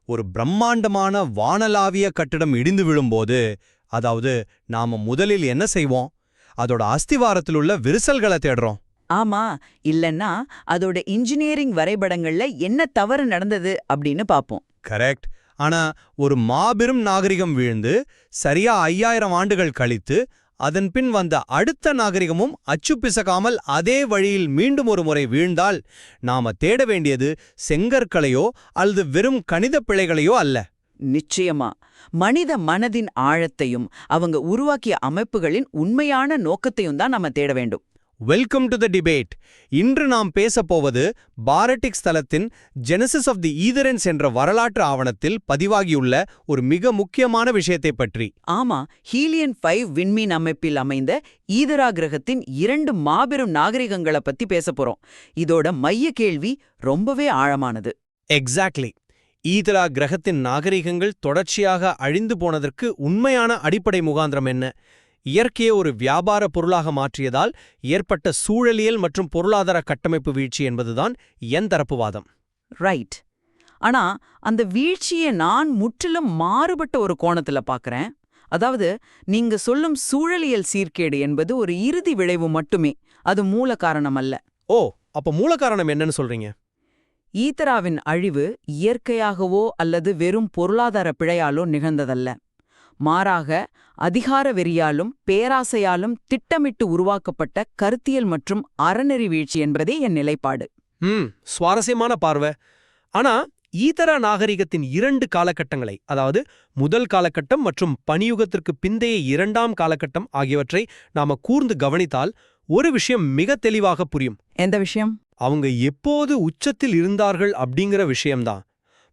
ஒரு பிரம்மாண்டமான வானளாவிய கட்டிடம் இடிந்து விழும்போது, அதாவது நாம முதலில் என்ன செய்வோம்? அதோட அஸ்திவாரத்தில் உள்ள விரிசல்களை தேடுறோம். ஆமா, இல்லன்னா அதோட இன்ஜினியரிங் வரைபடங்கள்ல என்ன தவறு நடந்தது அப்படின்னு பாப்போம். கரெக்ட். ஆனா ஒரு மாபெரும் நாகரிகம் வீழ்ந்து சரியா 5000 ஆண்டுகள் கழித்து அதன் பின் வந்த அடுத்த நாகரிகமும் அச்சு பிசகாமல் அதே வழியில் மீண்டும் ஒரு முறை வீழ்ந்தால் நாம தேட வேண்டியது செங்கற்களையோ அல்லது வெறும் கணித பிழைகளையோ அல்ல. நிச்சயமா, மனித மனதின் ஆழத்தையும் அவங்க உருவாக்கிய அமைப்புகளின் உண்மையான நோக்கத்தையும் தான் நம்ம தேட வேண்டும். Welcome to the debate. இன்று நாம் பேசப்போவது பாரடிக்ஸ் தளத்தின் ஜெனசிஸ் ஆஃப் தி ஈதரன்ஸ் என்ற வரலாற்று ஆவணத்தில் பதிவாகியுள்ள ஒரு மிக முக்கியமான விஷயத்தை பற்றி. ஆமா, ஹீலியன் 5 விண்மீன் அமைப்பில் அமைந்த ஈதரா கிரகத்தின் 2 மாபெரும் நாகரிகங்களை பத்தி பேச போறோம். இதோட மைய கேள்வி ரொம்பவே ஆழமானது. எக்ஸாக்ட்லி. ஈதரா கிரகத்தின் நாகரிகங்கள் தொடர்ச்சியாக அழிந்து போனதற்கு உண்மையான அடிப்படை முகாந்திரம் என்ன? இயற்கையை ஒரு வியாபார பொருளாக மாற்றியதால் ஏற்பட்ட சூழலியல் மற்றும் பொருளாதார கட்டமைப்பு வீழ்ச்சி என்பதுதான் என் தரப்புவாதம். ரைட். ஆனா அந்த வீழ்ச்சியை நான் முற்றிலும் மாறுபட்ட ஒரு கோணத்துல பார்க்கறேன். அதாவது, நீங்க சொல்லும் சூழலியல் சீர்கேடு என்பது ஒரு இறுதி விளைவு மட்டுமே, அது மூல காரணம் அல்ல. ஓ, அப்ப மூல காரணம் என்னன்னு சொல்றீங்க? ஈதராவின் அழிவு இயற்கையாகவோ அல்லது வெறும் பொருளாதார பிழையாலோ நிகழ்ந்ததல்ல. மாறாக அதிகார வெறியாலும் பேராசையாலும் திட்டமிட்டு உருவாக்கப்பட்ட கருத்தியல் மற்றும் அறநெறி வீழ்ச்சி என்பதே என் நிலைப்பாடு. சுவாரஸ்யமான பார்வை. ஆனா ஈதரா நாகரிகத்தின் 2 காலகட்டங்களை, அதாவது முதல் காலகட்டம் மற்றும் பனியுகத்திற்கு பிந்தைய 2ஆம் காலகட்டம் ஆகியவற்றை நாம கூர்ந்து கவனித்தால் ஒரு விஷயம் மிக தெளிவாக புரியும். எந்த விஷயம்? அவங்க எப்போது உச்சத்தில் இருந்தார்கள் அப்படிங்கிற விஷயம்தான்.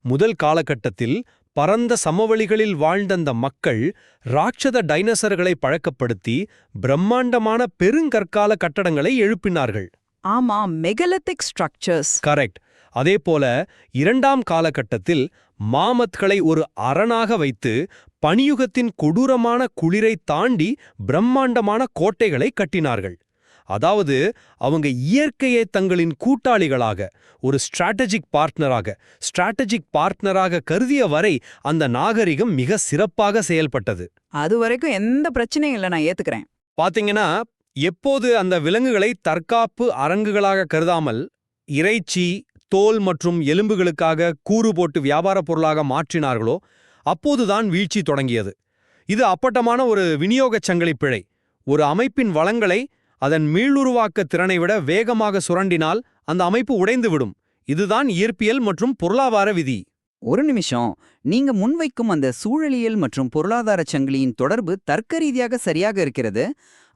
முதல் காலகட்டத்தில் பரந்த சமவெளிகளில் வாழ்ந்த மக்கள் ராட்சத டைனோசர்களை பழக்கப்படுத்தி பிரம்மாண்டமான பெருங்கற்கால கட்டடங்களை எழுப்பினார்கள். ஆமா, மெகலித்திக் ஸ்ட்ரக்சர்ஸ். கரெக்ட். அதேபோல 2ஆம் காலகட்டத்தில் மாமத்களை ஒரு அரணாக வைத்து பனியுகத்தின் கொடூரமான குளிரை தாண்டி பிரம்மாண்டமான கோட்டைகளை கட்டினார்கள். அதாவது அவங்க இயற்கையை தங்களின் கூட்டாளிகளாக, ஒரு ஸ்ட்ராட்டஜிக் பார்ட்னராக கருதிய வரை அந்த நாகரிகம் மிக சிறப்பாக செயல்பட்டது. அது வரைக்கும் எந்த பிரச்சனையும் இல்லை, நான் ஏத்துக்கிறேன். பாத்தீங்கன்னா, எப்போது அந்த விலங்குகளை தற்காப்பு அரங்குகளாக கருதாமல் இறைச்சி, தோல் மற்றும் எலும்புகளுக்காக கூறு போட்டு வியாபார பொருளாக மாற்றினார்களோ அப்போதுதான் வீழ்ச்சி தொடங்கியது. இது அப்பட்டமான ஒரு விநியோகச் சங்கிலி பிழை. ஒரு அமைப்பின் வளங்களை அதன் மீளுருவாக்க திறனை விட வேகமாக சுரண்டினால் அந்த அமைப்பு உடைந்துவிடும். இதுதான் இயற்பியல் மற்றும் பொருளாதார விதி. ஒரு நிமிஷம், நீங்க முன்வைக்கும் அந்த சூழலியல் மற்றும் பொருளாதார சங்கிலியின் தொடர்பு தர்க்க ரீதியாக சரியாக இருக்கிறது.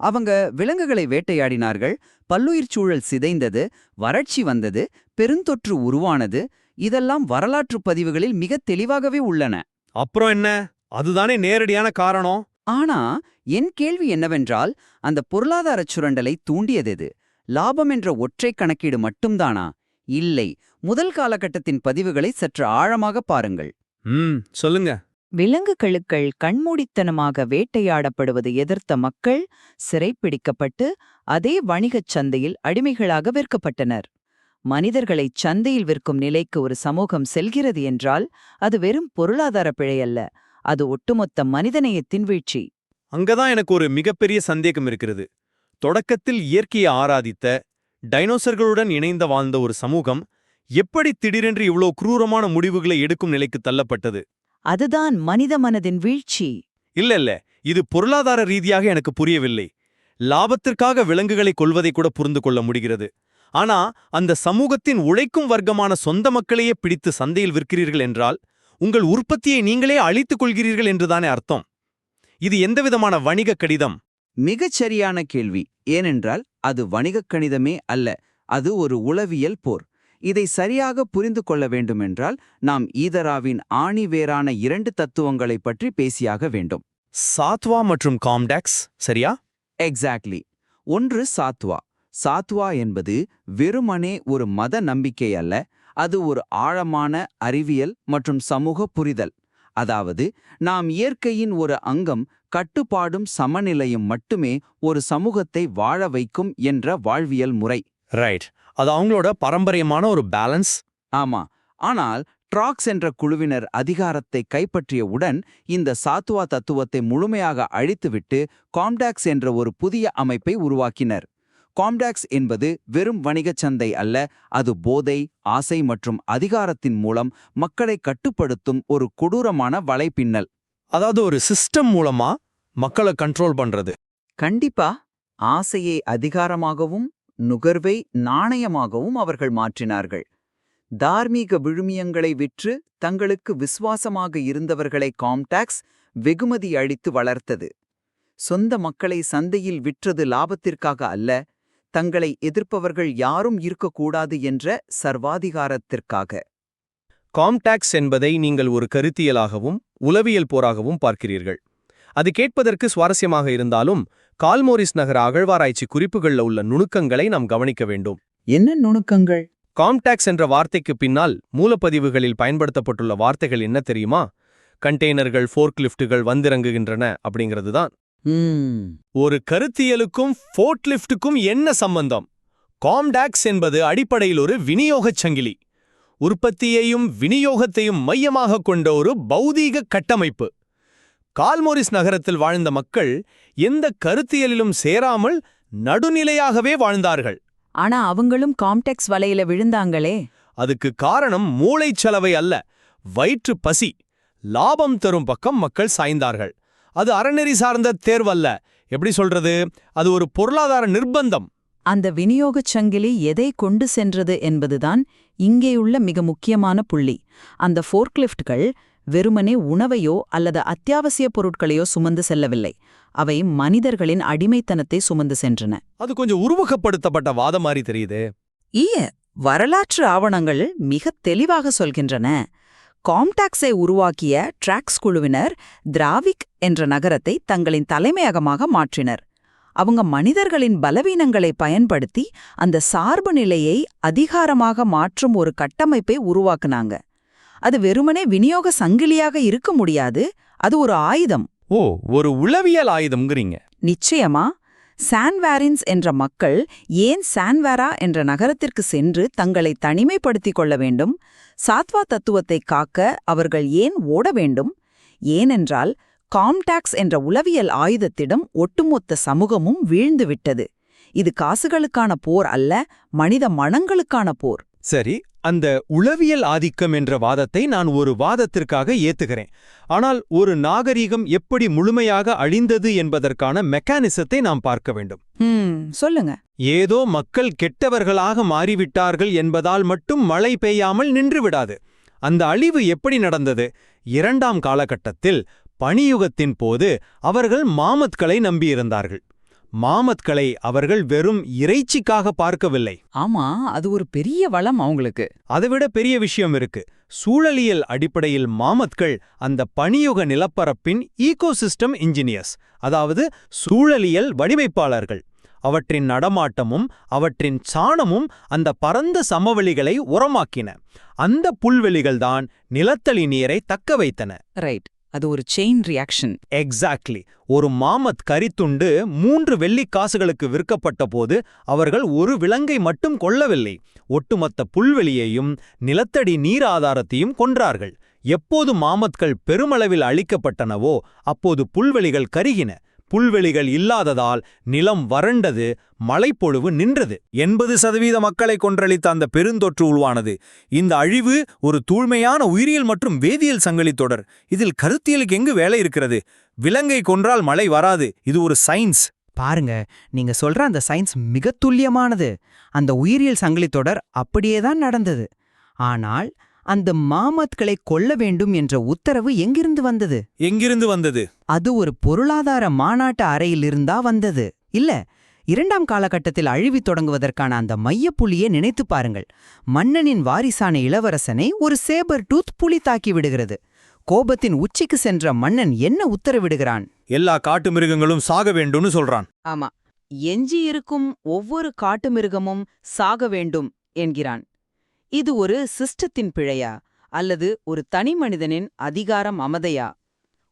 அவங்க விலங்குகளை வேட்டையாடினார்கள், பல்லுயிர் சூழல் சிதைந்தது, வறட்சி வந்தது, பெருந்தொற்று உருவானது. இதெல்லாம் வரலாற்று பதிவுகளில் மிக தெளிவாகவே உள்ளன. அப்புறம் என்ன? அதுதானே நேரடியான காரணம். ஆனா என் கேள்வி என்னவென்றால், அந்த பொருளாதார சுரண்டலை தூண்டியதெது? லாபம் என்ற ஒற்றை கணக்கீடு மட்டும்தானா? இல்லை, முதல் காலகட்டத்தின் பதிவுகளை சற்று ஆழமாக பாருங்கள். சொல்லுங்க. விலங்குகளுக்கள் கண்மூடித்தனமாக வேட்டையாடப்படுவது எதிர்த்த மக்கள் சிறைப்பிடிக்கப்பட்டு அதே வணிகச் சந்தையில் அடிமைகளாக விற்கப்பட்டனர். மனிதர்களை சந்தையில் விற்கும் நிலைக்கு ஒரு சமூகம் செல்கிறது என்றால் அது வெறும் பொருளாதார பிழையல்ல, அது ஒட்டுமொத்த மனிதநேயத்தின் வீழ்ச்சி. அங்கதான் எனக்கு ஒரு மிகப்பெரிய சந்தேகம் இருக்கிறது. தொடக்கத்தில் இயற்கையை ஆராதித்த, டைனோசர்களுடன் இணைந்த வாழ்ந்த ஒரு சமூகம் எப்படி திடீரென்று இவ்வளோ குரூரமான முடிவுகளை எடுக்கும் நிலைக்கு தள்ளப்பட்டது? அதுதான் மனித மனதின் வீழ்ச்சி. இல்ல, இது பொருளாதார ரீதியாக எனக்கு புரியவில்லை. லாபத்திற்காக விலங்குகளை கொல்வதை கூட புரிந்து கொள்ள முடிகிறது. ஆனா அந்த சமூகத்தின் உழைக்கும் வர்க்கமான சொந்த மக்களையே பிடித்து சந்தையில் விற்கிறீர்கள் என்றால் உங்கள் உற்பத்தியை நீங்களே அழித்துக் கொள்கிறீர்கள் என்றுதானே அர்த்தம். இது எந்தவிதமான வணிக கடிதம்? மிகச் சரியான கேள்வி. ஏனென்றால் அது வணிகக் கணிதமே அல்ல, அது ஒரு உளவியல் போர். இதை சரியாக புரிந்து கொள்ள வேண்டுமென்றால் நாம் ஈதராவின் ஆணிவேரான 2 தத்துவங்களை பற்றி பேசியாக வேண்டும். சாத்வா மற்றும் காம்டாக்ஸ், சரியா? எக்ஸாக்ட்லி. ஒன்று சாத்வா. சாத்வா என்பது வெறுமனே ஒரு மத நம்பிக்கை அல்ல, அது ஒரு ஆழமான அறிவியல் மற்றும் சமூக புரிதல். அதாவது நாம் இயற்கையின் ஒரு அங்கம், கட்டுப்பாடும் சமநிலையும் மட்டுமே ஒரு சமூகத்தை வாழ வைக்கும் என்ற வாழ்வியல் முறை. ரைட். அது அவங்களோட பாரம்பரியமான ஒரு பேலன்ஸ். ஆமா. ஆனால் ஃப்ராக்ஸ் என்ற குழுவினர் அதிகாரத்தை கைப்பற்றியவுடன் இந்த சாத்துவா தத்துவத்தை முழுமையாக அழித்துவிட்டு காம்டாக்ஸ் என்ற ஒரு புதிய அமைப்பை உருவாக்கினர். காம்டாக்ஸ் என்பது வெறும் வணிகச் சந்தை அல்ல, அது போதை, ஆசை மற்றும் அதிகாரத்தின் மூலம் மக்களை கட்டுப்படுத்தும் ஒரு கொடூரமான வலைப்பின்னல். அதாவது ஒரு சிஸ்டம் மூலமா மக்களை கண்ட்ரோல் பண்றது. கண்டிப்பா. ஆசையை அதிகாரமாகவும் நுகர்வை நாணயமாகவும் அவர்கள் மாற்றினார்கள். தார்மீக விழுமியங்களை விற்று தங்களுக்கு விசுவாசமாக இருந்தவர்களை காம்டாக்ஸ் வெகுமதி அளித்து வளர்த்தது. சொந்த மக்களை சந்தையில் விற்றது லாபத்திற்காக அல்ல, தங்களை எதிர்ப்பவர்கள் யாரும் இருக்கக்கூடாது என்ற சர்வாதிகாரத்திற்காக. காம்டாக்ஸ் என்பதை நீங்கள் ஒரு கருத்தியலாகவும் உளவியல் போராகவும் பார்க்கிறீர்கள். அது கேட்பதற்கு சுவாரஸ்யமாக இருந்தாலும் கால்மோரிஸ் நகர அகழ்வாராய்ச்சி குறிப்புகள்ல உள்ள நுணுக்கங்களை நாம் கவனிக்க வேண்டும். என்ன நுணுக்கங்கள்? காம்டாக்ஸ் என்ற வார்த்தைக்கு பின்னால் மூலப்பதிவுகளில் பயன்படுத்தப்பட்டுள்ள வார்த்தைகள் என்ன தெரியுமா? கண்டெய்னர்கள், ஃபோர்க்லிஃப்ட்டுகள் வந்திறங்குகின்றன அப்படிங்கிறது தான். ஒரு கருத்தியலுக்கும் ஃபோர்க்லிஃப்ட்டுக்கும் என்ன சம்பந்தம்? காம்டாக்ஸ் என்பது அடிப்படையில் ஒரு விநியோகச் சங்கிலி, உற்பத்தியையும் விநியோகத்தையும் மையமாக கொண்ட ஒரு பௌதீக கட்டமைப்பு. கால்மோரிஸ் நகரத்தில் வாழ்ந்த மக்கள் எந்த கருத்தியலிலும் சேராமல் நடுநிலையாகவே வாழ்ந்தார்கள். ஆனா அவங்களும் காம்டாக்ஸ் வலையில விழுந்தாங்களே. அதுக்கு காரணம் மூளைச்சலவை அல்ல, வயிற்று பசி. லாபம் தரும் பக்கம் மக்கள் சாய்ந்தார்கள். அது அறநெறி சார்ந்த தேர்வல்ல. எப்படி சொல்றது? அது ஒரு பொருளாதார நிர்பந்தம். அந்த விநியோகச் சங்கிலி எதை கொண்டு சென்றது என்பதுதான் இங்கேயுள்ள மிக முக்கியமான புள்ளி. அந்த ஃபோர்க்லிஃப்ட்கள் வெறுமனே உணவையோ அல்லது அத்தியாவசிய பொருட்களையோ சுமந்து செல்லவில்லை, அவை மனிதர்களின் அடிமைத்தனத்தை சுமந்து சென்றன. அது கொஞ்சம் உருவகப்படுத்தப்பட்ட வாதம் மாதிரி தெரியுது. வரலாற்று ஆவணங்கள் மிக தெளிவாக சொல்கின்றன. காம்டாக்ஸை உருவாக்கிய டிராக்ஸ் குழுவினர் திராவிக் என்ற நகரத்தை தங்களின் தலைமையகமாக மாற்றினர். அவங்க மனிதர்களின் பலவீனங்களை பயன்படுத்தி அந்த சார்பு நிலையை அதிகாரமாக மாற்றும் ஒரு கட்டமைப்பை உருவாக்குனாங்க. அது வெறுமனே விநியோக சங்கிலியாக இருக்க முடியாது, அது ஒரு ஆயுதம். ஓ, ஒரு உளவியல் ஆயுதம்ங்கிறீங்க. நிச்சயமா. சான்வாரின்ஸ் என்ற மக்கள் ஏன் சான்வாரா என்ற நகரத்திற்கு சென்று தங்களை தனிமைப்படுத்திக் கொள்ள வேண்டும்? சாத்வா தத்துவத்தை காக்க அவர்கள் ஏன் ஓட வேண்டும்? ஏனென்றால் காம்டாக்ஸ் என்ற உளவியல் ஆயுதத்திடம் ஒட்டுமொத்த சமூகமும் வீழ்ந்துவிட்டது. இது காசுகளுக்கான போர் அல்ல, மனித மனங்களுக்கான போர். சரி, அந்த உளவியல் ஆதிக்கம் என்ற வாதத்தை நான் ஒரு வாதத்திற்காக ஏத்துகிறேன். ஆனால் ஒரு நாகரிகம் எப்படி முழுமையாக அழிந்தது என்பதற்கான மெக்கானிசத்தை நாம் பார்க்க வேண்டும். சொல்லுங்க. ஏதோ மக்கள் கெட்டவர்களாக மாறிவிட்டார்கள் என்பதால் மட்டும் மழை பெய்யாமல் நின்றுவிடாது. அந்த அழிவு எப்படி நடந்தது? 2ஆம் காலகட்டத்தில் பனியுகத்தின் போது அவர்கள் மாமத்களை நம்பியிருந்தார்கள். மாமத்களை அவர்கள் வெறும் இறைச்சிக்காக பார்க்கவில்லை. ஆமா, அது ஒரு பெரிய வளம் அவங்களுக்கு. அதைவிட பெரிய விஷயம் இருக்கு. சூழலியல் அடிப்படையில் மாமத்கள் அந்த பனியுக நிலப்பரப்பின் ஈகோசிஸ்டம் இன்ஜினியர்ஸ், அதாவது சூழலியல் வடிவமைப்பாளர்கள். அவற்றின் நடமாட்டமும் அவற்றின் சாணமும் அந்த பரந்த சமவெளிகளை உரமாக்கின. அந்த புல்வெளிகள்தான் நிலத்தடி நீரை தக்க வைத்தன. ரைட், அது ஒரு செயின் ரியாக்ஷன். எக்ஸாக்ட்லி. ஒரு மாமத் கரித்துண்டு 3 வெள்ளிக் காசுகளுக்கு விற்கப்பட்ட போது அவர்கள் ஒரு விலங்கை மட்டும் கொல்லவில்லை, ஒட்டுமொத்த புல்வெளியையும் நிலத்தடி நீர் ஆதாரத்தையும் கொன்றார்கள். எப்போது மாமத்கள் பெருமளவில் அழிக்கப்பட்டனவோ அப்போது புல்வெளிகள் கருகின. புல்வெளிகள் இல்லாததால் நிலம் வறண்டது, மழைப்பொழிவு நின்றது. 80% மக்களை கொன்றளித்த அந்த பெருந்தொற்று உருவானது. இந்த அழிவு ஒரு தூய்மையான உயிரியல் மற்றும் வேதியியல் சங்கிலி தொடர். இதில் கருத்தியலுக்கு எங்கு வேலை இருக்கிறது? விலங்கை கொன்றால் மழை வராது, இது ஒரு சயின்ஸ். பாருங்க, நீங்க சொல்ற அந்த சயின்ஸ் மிக துல்லியமானது. அந்த உயிரியல் சங்கிலி தொடர் அப்படியேதான் நடந்தது. ஆனால் அந்த மாமத்களை கொல்ல வேண்டும் என்ற உத்தரவு எங்கிருந்து வந்தது? எங்கிருந்து வந்தது? அது ஒரு பொருளாதார மாநாட்டு அறையிலிருந்தா வந்தது. இல்ல, 2ஆம் காலகட்டத்தில் அழிவி தொடங்குவதற்கான அந்த மையப்புள்ளியை நினைத்து பாருங்கள். மன்னனின் வாரிசான இளவரசனை ஒரு சேபர் டூத் புலி தாக்கி விடுகிறது. கோபத்தின் உச்சிக்கு சென்ற மன்னன் என்ன உத்தரவிடுகிறான்? எல்லா காட்டு மிருகங்களும் சாக வேண்டும்னு சொல்றான். ஆமா, எஞ்சி இருக்கும் ஒவ்வொரு காட்டு மிருகமும் சாக வேண்டும் என்கிறான். இது ஒரு சிஸ்டத்தின் பிழையா அல்லது ஒரு தனி மனிதனின் அதிகார மமதையா?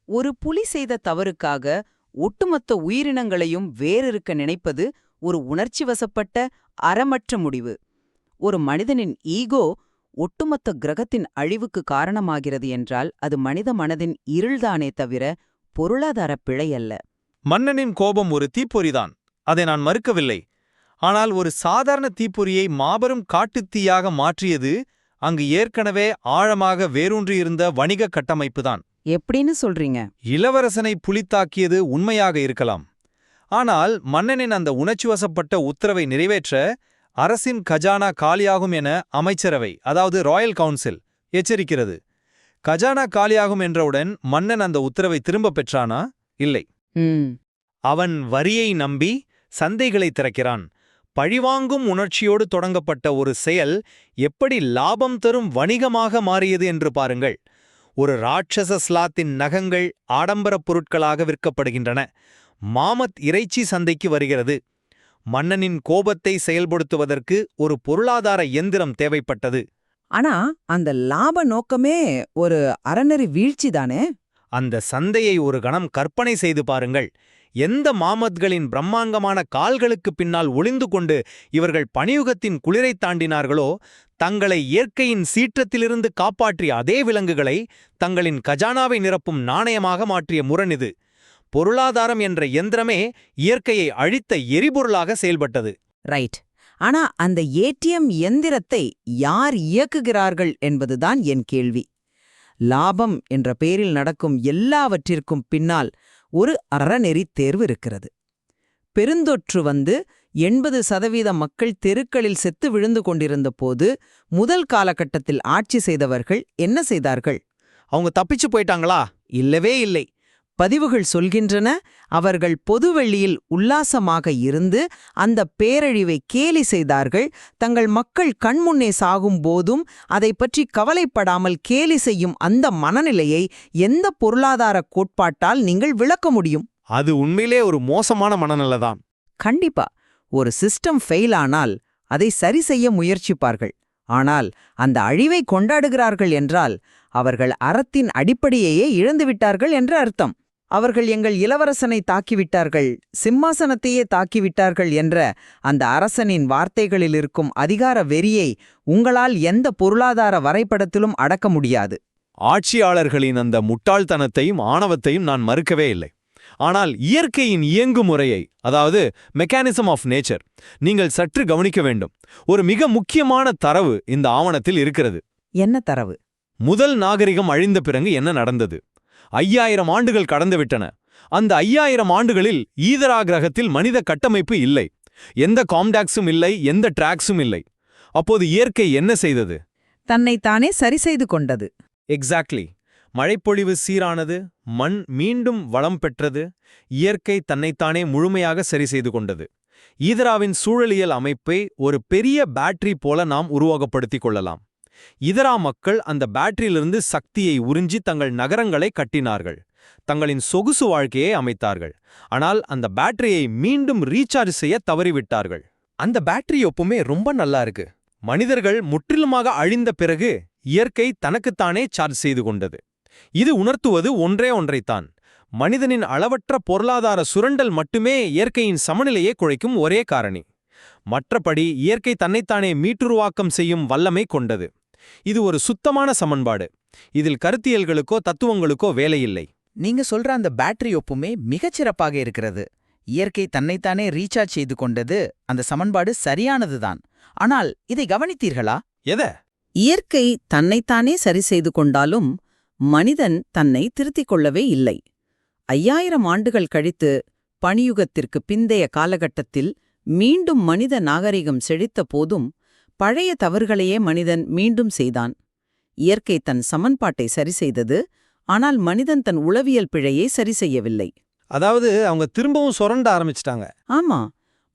ஒரு புலி செய்த தவறுக்காக ஒட்டுமொத்த உயிரினங்களையும் வேறிருக்க நினைப்பது ஒரு உணர்ச்சி வசப்பட்ட அறமற்ற முடிவு. ஒரு மனிதனின் ஈகோ ஒட்டுமொத்த கிரகத்தின் அழிவுக்கு காரணமாகிறது என்றால் அது மனித மனதின் இருள்தானே தவிர பொருளாதார பிழை அல்ல. மன்னனின் கோபம் ஒரு தீப்பொறிதான், அதை நான் மறுக்கவில்லை. ஆனால் ஒரு சாதாரண தீப்பொறியை மாபெரும் காட்டுத்தீயாக மாற்றியது அங்கு ஏற்கனவே ஆழமாக வேரூன்றியிருந்த வணிக கட்டமைப்புதான். எப்படின்னு சொல்றீங்க? இளவரசனை புலித்தாக்கியது உண்மையாக இருக்கலாம். ஆனால் மன்னனின் அந்த உணர்ச்சிவசப்பட்ட உத்தரவை நிறைவேற்ற அரசின் கஜானா காலியாகும் என அமைச்சரவை, அதாவது ராயல் கவுன்சில், எச்சரிக்கிறது. கஜானா காலியாகும் என்றவுடன் மன்னன் அந்த உத்தரவை திரும்பப் பெற்றானா? இல்லை. அவன் வரியை நம்பி சந்தைகளை திறக்கிறான். பழிவாங்கும் உணர்ச்சியோடு தொடங்கப்பட்ட ஒரு செயல் எப்படி லாபம் தரும் வணிகமாக மாறியது என்று பாருங்கள். ஒரு ராட்சச ஸ்லாத்தின் நகங்கள் ஆடம்பரப் பொருட்களாக விற்கப்படுகின்றன. மாமத் இறைச்சி சந்தைக்கு வருகிறது. மன்னனின் கோபத்தை செயல்படுத்துவதற்கு ஒரு பொருளாதார எந்திரம் தேவைப்பட்டது. ஆனா அந்த லாப நோக்கமே ஒரு அறநெறி வீழ்ச்சிதானே? அந்த சந்தையை ஒரு கணம் கற்பனை செய்து பாருங்கள். எந்த மாமத்களின் பிரம்மாங்கமான கால்களுக்கு பின்னால் ஒளிந்து கொண்டு இவர்கள் பணியுகத்தின் குளிரைத் தாண்டினார்களோ, தங்களை இயற்கையின் சீற்றத்திலிருந்து காப்பாற்றிய அதே விலங்குகளை தங்களின் கஜானாவை நிரப்பும் நாணயமாக மாற்றிய முரண் இது. பொருளாதாரம் என்ற எந்திரமே இயற்கையை அழித்த எரிபொருளாக செயல்பட்டது. ரைட். ஆனா அந்த ஏடிஎம் எந்திரத்தை யார் இயக்குகிறார்கள் என்பதுதான் என் கேள்வி. லாபம் என்ற பெயரில் நடக்கும் எல்லாவற்றிற்கும் பின்னால் ஒரு அறநெறி தேர்வு இருக்கிறது. பெருந்தொற்று வந்து 80% மக்கள் தெருக்களில் செத்து விழுந்து கொண்டிருந்த போது முதல் காலகட்டத்தில் ஆட்சி செய்தவர்கள் என்ன செய்தார்கள்? அவங்க தப்பிச்சு போயிட்டாங்களா? இல்லவே இல்லை. பதிவுகள் சொல்கின்றன, அவர்கள் பொதுவெளியில் உல்லாசமாக இருந்து அந்த பேரழிவை கேலி செய்தார்கள். தங்கள் மக்கள் கண்முன்னே சாகும் போதும் அதை பற்றி கவலைப்படாமல் கேலி செய்யும் அந்த மனநிலையை எந்த பொருளாதார கோட்பாட்டால் நீங்கள் விளக்க முடியும்? அது உண்மையிலே ஒரு மோசமான மனநிலைதான். கண்டிப்பா. ஒரு சிஸ்டம் ஃபெயில் ஆனால் அதை சரி செய்ய முயற்சிப்பார்கள். ஆனால் அந்த அழிவை கொண்டாடுகிறார்கள் என்றால் அவர்கள் அறத்தின் அடிப்படையையே இழந்துவிட்டார்கள் என்று அர்த்தம். அவர்கள் எங்கள் இளவரசனை தாக்கிவிட்டார்கள், சிம்மாசனத்தையே தாக்கிவிட்டார்கள் என்ற அந்த அரசனின் வார்த்தைகளில் இருக்கும் அதிகார வெறியை உங்களால் எந்த பொருளாதார வரைபடத்திலும் அடக்க முடியாது. ஆட்சியாளர்களின் அந்த முட்டாள்தனத்தையும் ஆணவத்தையும் நான் மறுக்கவே இல்லை. ஆனால் இயற்கையின் இயங்குமுறையை, அதாவது மெக்கானிசம் ஆஃப் நேச்சர், நீங்கள் சற்று கவனிக்க வேண்டும். ஒரு மிக முக்கியமான தரவு இந்த ஆவணத்தில் இருக்கிறது. என்ன தரவு? முதல் நாகரிகம் அழிந்த பிறகு என்ன நடந்தது? 5000 ஆண்டுகள் கடந்துவிட்டன. அந்த 5000 ஆண்டுகளில் ஈதரா கிரகத்தில் மனித கட்டமைப்பு இல்லை. எந்த காம்டாக்ஸும் இல்லை, எந்த டிராக்ஸும் இல்லை. அப்போது இயற்கை என்ன செய்தது? தன்னைத்தானே சரி செய்து கொண்டது. எக்ஸாக்ட்லி. மழைப்பொழிவு சீரானது, மண் மீண்டும் வளம் பெற்றது, இயற்கை தன்னைத்தானே முழுமையாக சரி செய்து கொண்டது. ஈதராவின் சூழலியல் அமைப்பை ஒரு பெரிய பேட்டரி போல நாம் உருவகப்படுத்திக் கொள்ளலாம். இதரா மக்கள் அந்த பேட்டரியிலிருந்து சக்தியை உறிஞ்சி தங்கள் நகரங்களை கட்டினார்கள், தங்களின் சொகுசு வாழ்க்கையை அமைத்தார்கள். ஆனால் அந்த பேட்டரியை மீண்டும் ரீசார்ஜ் செய்ய தவறிவிட்டார்கள். அந்த பேட்டரி எப்பவுமே ரொம்ப நல்லா இருக்கு. மனிதர்கள் முற்றிலுமாக அழிந்த பிறகு இயற்கை தனக்குத்தானே சார்ஜ் செய்து கொண்டது. இது உணர்த்துவது ஒன்றே ஒன்றைத்தான். மனிதனின் அளவற்ற பொருளாதார சுரண்டல் மட்டுமே இயற்கையின் சமநிலையை குலைக்கும் ஒரே காரணி. மற்றபடி இயற்கை தன்னைத்தானே மீட்டுருவாக்கம் செய்யும் வல்லமை கொண்டது. இது ஒரு சுத்தமான சமன்பாடு. இதில் கருத்தியல்களுக்கோ தத்துவங்களுக்கோ வேலையில்லை. நீங்க சொல்ற அந்த பேட்டரி ஒப்புமே மிகச்சிறப்பாக இருக்கிறது. இயற்கை தன்னைத்தானே ரீசார்ஜ் செய்து கொண்டது, அந்த சமன்பாடு சரியானதுதான். ஆனால் இதை கவனித்தீர்களா? எத? இயற்கை தன்னைத்தானே சரி செய்து கொண்டாலும் மனிதன் தன்னை திருத்திக் கொள்ளவே இல்லை. 5000 ஆண்டுகள் கழித்து பணியுகத்திற்கு பிந்தைய காலகட்டத்தில் மீண்டும் மனித நாகரிகம் செழித்த போதும் பழைய தவறுகளையே மனிதன் மீண்டும் செய்தான். இயற்கை தன் சமன்பாட்டை சரி செய்தது, ஆனால் மனிதன் தன் உளவியல் பிழையை சரி செய்யவில்லை. அதாவது அவங்க திரும்பவும் சுரண்ட ஆரம்பிச்சிட்டாங்க. ஆமா.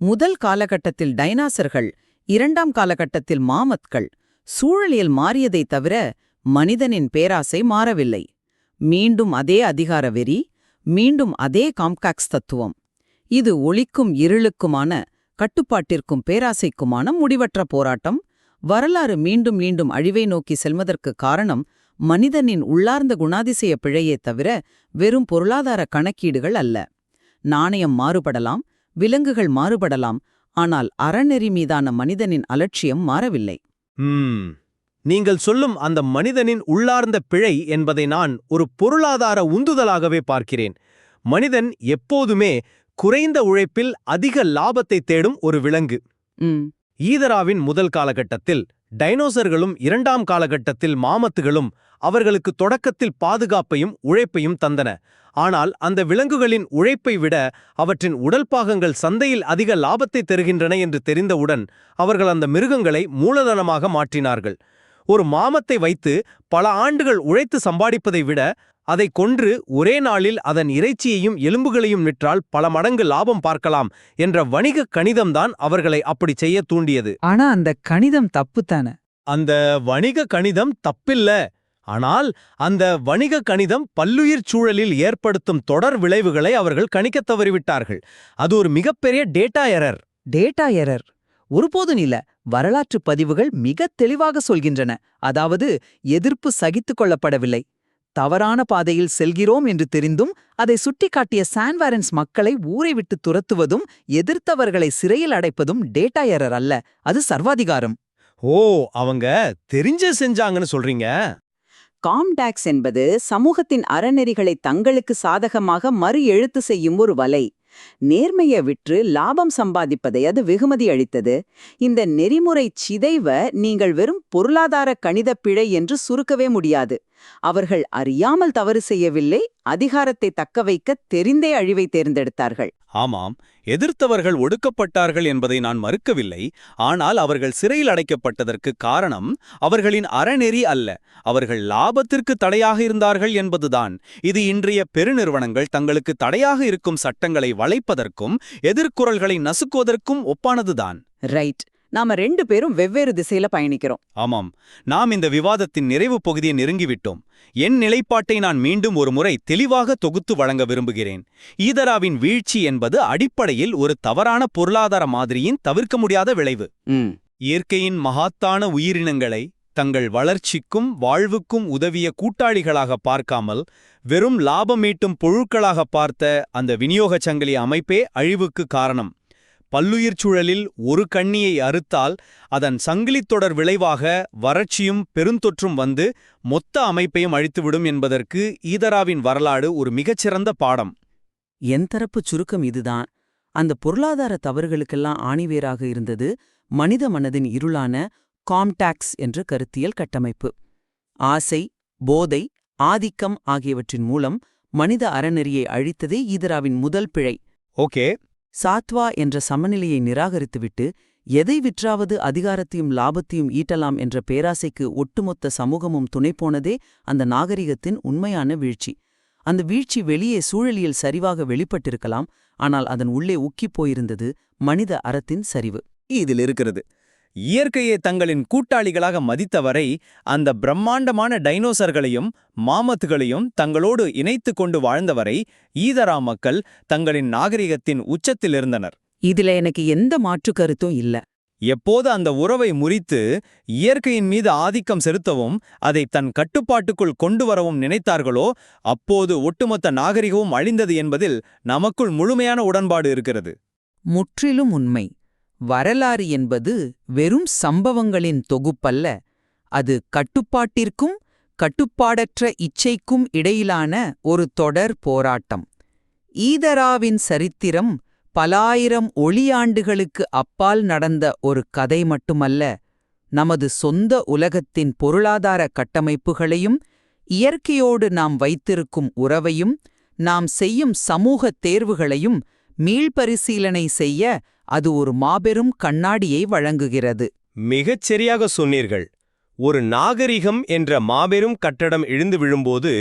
முதல் காலகட்டத்தில் டைனாசர்கள், 2ஆம் காலகட்டத்தில் மாமத்கள். சூழலியல் மாறியதைத் தவிர மனிதனின் பேராசை மாறவில்லை. மீண்டும் அதே அதிகார வெறி, மீண்டும் அதே காம்காக்ஸ் தத்துவம். இது ஒளிக்கும் இருளுக்குமான, கட்டுப்பாட்டிற்கும் பேராசைக்குமான முடிவற்ற போராட்டம். வரலாறு மீண்டும் மீண்டும் அழிவை நோக்கி செல்வதற்கு காரணம் மனிதனின் உள்ளார்ந்த குணாதிசய பிழையே தவிர வெறும் பொருளாதார கணக்கீடுகள் அல்ல. நாணயம் மாறுபடலாம், விலங்குகள் மாறுபடலாம், ஆனால் அறநெறி மீதான மனிதனின் அலட்சியம் மாறவில்லை. நீங்கள் சொல்லும் அந்த மனிதனின் உள்ளார்ந்த பிழை என்பதை நான் ஒரு பொருளாதார உந்துதலாகவே பார்க்கிறேன். மனிதன் எப்போதுமே குறைந்த உழைப்பில் அதிக லாபத்தை தேடும் ஒரு விலங்கு. ஈதராவின் முதல் காலகட்டத்தில் டைனோசர்களும், இரண்டாம் காலகட்டத்தில் மாமத்துகளும் அவர்களுக்கு தொடக்கத்தில் பாதுகாப்பையும் உழைப்பையும் தந்தன. ஆனால் அந்த விலங்குகளின் உழைப்பை விட அவற்றின் உடல் பாகங்கள் சந்தையில் அதிக லாபத்தை தருகின்றன என்று தெரிந்தவுடன் அவர்கள் அந்த மிருகங்களை மூலதனமாக மாற்றினார்கள். ஒரு மாமத்தை வைத்து பல ஆண்டுகள் உழைத்து சம்பாதிப்பதை விட அதை கொன்று ஒரே நாளில் அதன் இறைச்சியையும் எலும்புகளையும் விற்றால் பல மடங்கு லாபம் பார்க்கலாம் என்ற வணிக கணிதம்தான் அவர்களை அப்படி செய்ய தூண்டியது. ஆனா அந்த கணிதம் தப்புத்தானே? அந்த வணிக கணிதம் தப்பில்ல. ஆனால் அந்த வணிக கணிதம் பல்லுயிர் சூழலில் ஏற்படுத்தும் தொடர் விளைவுகளை அவர்கள் கணிக்கத் தவறிவிட்டார்கள். அது ஒரு மிகப்பெரிய டேட்டா எரர். டேட்டா எரர் ஒருபோதும் இல்ல. வரலாற்று பதிவுகள் மிக தெளிவாக சொல்கின்றன. அதாவது எதிர்ப்பு சகித்துக் கொள்ளப்படவில்லை. தவறான பாதையில் செல்கிறோம் என்று தெரிந்தும் அதை சுட்டிக்காட்டிய சான்வாரன்ஸ் மக்களை ஊரை விட்டு துரத்துவதும் எதிர்த்தவர்களை சிறையில் அடைப்பதும் டேட்டா எரர் அல்ல, அது சர்வாதிகாரம். ஓ, அவங்க தெரிஞ்சே செஞ்சாங்கன்னு சொல்றீங்க? காம்டாக்ஸ் என்பது சமூகத்தின் அறநெறிகளை தங்களுக்கு சாதகமாக மறு எழுத்து செய்யும் ஒரு வலை. நேர்மையை விற்று லாபம் சம்பாதிப்பதை அது வெகுமதி அளித்தது. இந்த நெறிமுறை சிதைவ நீங்கள் வெறும் பொருளாதார கணித பிழை என்று சுருக்கவே முடியாது. அவர்கள் அறியாமல் தவறு செய்யவில்லை, அதிகாரத்தை தக்கவைக்க தெரிந்தே அழிவை தேர்ந்தெடுத்தார்கள். ஆமாம், எதிர்த்தவர்கள் ஒடுக்கப்பட்டார்கள் என்பதை நான் மறுக்கவில்லை. ஆனால் அவர்கள் சிறையில் அடைக்கப்பட்டதற்கு காரணம் அவர்களின் அறநெறி அல்ல, அவர்கள் லாபத்திற்கு தடையாக இருந்தார்கள் என்பதுதான். இது இன்றைய பெருநிறுவனங்கள் தங்களுக்கு தடையாக இருக்கும் சட்டங்களை வளைப்பதற்கும் எதிர்குரல்களை நசுக்குவதற்கும் ஒப்பானதுதான். ரைட். நாம 2 பேரும் வெவ்வேறு திசையில பயணிக்கிறோம். ஆமாம், நாம் இந்த விவாதத்தின் நிறைவு பகுதியை நெருங்கிவிட்டோம். என் நிலைப்பாட்டை நான் மீண்டும் ஒரு முறை தெளிவாக தொகுத்து வழங்க விரும்புகிறேன். ஈதராவின் வீழ்ச்சி என்பது அடிப்படையில் ஒரு தவறான பொருளாதார மாதிரியின் தவிர்க்க முடியாத விளைவு. இயற்கையின் மகாத்தான உயிரினங்களை தங்கள் வளர்ச்சிக்கும் வாழ்வுக்கும் உதவிய கூட்டாளிகளாக பார்க்காமல் வெறும் லாபமீட்டும் பொருட்களாக பார்த்த அந்த விநியோகச் சங்கிலி அமைப்பே அழிவுக்கு காரணம். பல்லுயிர் சூழலில் ஒரு கண்ணியை அறுத்தால் அதன் சங்கிலித் தொடர் விளைவாக வறட்சியும் பெருந்தொற்றும் வந்து மொத்த அமைப்பையும் அழித்துவிடும் என்பதற்கு ஈதராவின் வரலாறு ஒரு மிகச்சிறந்த பாடம். என் தரப்பு சுருக்கம் இதுதான். அந்த பொருளாதார தவறுகளுக்கெல்லாம் ஆணிவேராக இருந்தது மனித மனதின் இருளான காம்டாக்ஸ் என்ற கருத்தியல் கட்டமைப்பு. ஆசை, போதை, ஆதிக்கம் ஆகியவற்றின் மூலம் மனித அறநெறியை அழித்ததே ஈதராவின் முதல் பிழை. ஓகே. சாத்வா என்ற சமநிலையை நிராகரித்துவிட்டு எதை விற்றாவது அதிகாரத்தையும் லாபத்தையும் ஈட்டலாம் என்ற பேராசைக்கு ஒட்டுமொத்த சமூகமும் துணைப்போனதே அந்த நாகரிகத்தின் உண்மையான வீழ்ச்சி. அந்த வீழ்ச்சி வெளியே சூழலியல் சரிவாக வெளிப்பட்டிருக்கலாம், ஆனால் அதன் உள்ளே உக்கிப் போயிருந்தது மனித அறத்தின் சரிவு. இதில் இருக்கிறது. இயற்கையை தங்களின் கூட்டாளிகளாக மதித்தவரை அந்த பிரம்மாண்டமான டைனோசர்களையும் மாமத்துகளையும் தங்களோடு இணைத்து கொண்டு வாழ்ந்தவரை ஈதரா மக்கள் தங்களின் நாகரிகத்தின் உச்சத்தில் இருந்தனர். இதுல எனக்கு எந்த மாற்று கருத்தும் இல்ல. எப்போது அந்த உறவை முறித்து இயற்கையின் மீது ஆதிக்கம் செலுத்தவும் அதை தன் கட்டுப்பாட்டுக்குள் கொண்டு வரவும் நினைத்தார்களோ அப்போது ஒட்டுமொத்த நாகரிகமும் அழிந்தது என்பதில் நமக்குள் முழுமையான உடன்பாடு இருக்கிறது. முற்றிலும் உண்மை. வரலாறு என்பது வெறும் சம்பவங்களின் தொகுப்பல்ல, அது கட்டுப்பாட்டிற்கும் கட்டுப்பாடற்ற இச்சைக்கும் இடையிலான ஒரு தொடர் போராட்டம். ஈதராவின் சரித்திரம் பலாயிரம் ஒளியாண்டுகளுக்கு அப்பால் நடந்த ஒரு கதை மட்டுமல்ல, நமது சொந்த உலகத்தின் பொருளாதார கட்டமைப்புகளையும் இயற்கையோடு நாம் வைத்திருக்கும் உறவையும் நாம் செய்யும் சமூக தேர்வுகளையும் மீள்பரிசீலனை செய்ய அது ஒரு மாபெரும் கண்ணாடியை வழங்குகிறது. மிகச் சரியாக சொன்னீர்கள். ஒரு நாகரிகம் என்ற மாபெரும் கட்டடம் இழுந்து விழும்போது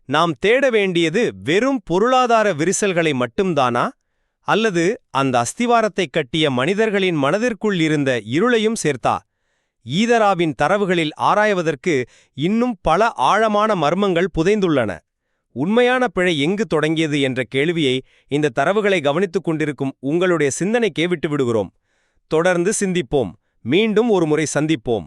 நாம் தேட வேண்டியது வெறும் பொருளாதார விரிசல்களை மட்டும்தானா, அல்லது அந்த அஸ்திவாரத்தை கட்டிய மனிதர்களின் மனதிற்குள் இருந்த இருளையும் சேர்த்தா? ஈதராவின் தரவுகளில் ஆராய்வதற்கு இன்னும் பல ஆழமான மர்மங்கள் புதைந்துள்ளன. உண்மையான பிழை எங்கு தொடங்கியது என்ற கேள்வியை இந்த தரவுகளை கவனித்துக் கொண்டிருக்கும் உங்களுடைய சிந்தனைக்கே விட்டுவிடுகிறோம். தொடர்ந்து சிந்திப்போம். மீண்டும் ஒரு முறை சந்திப்போம்.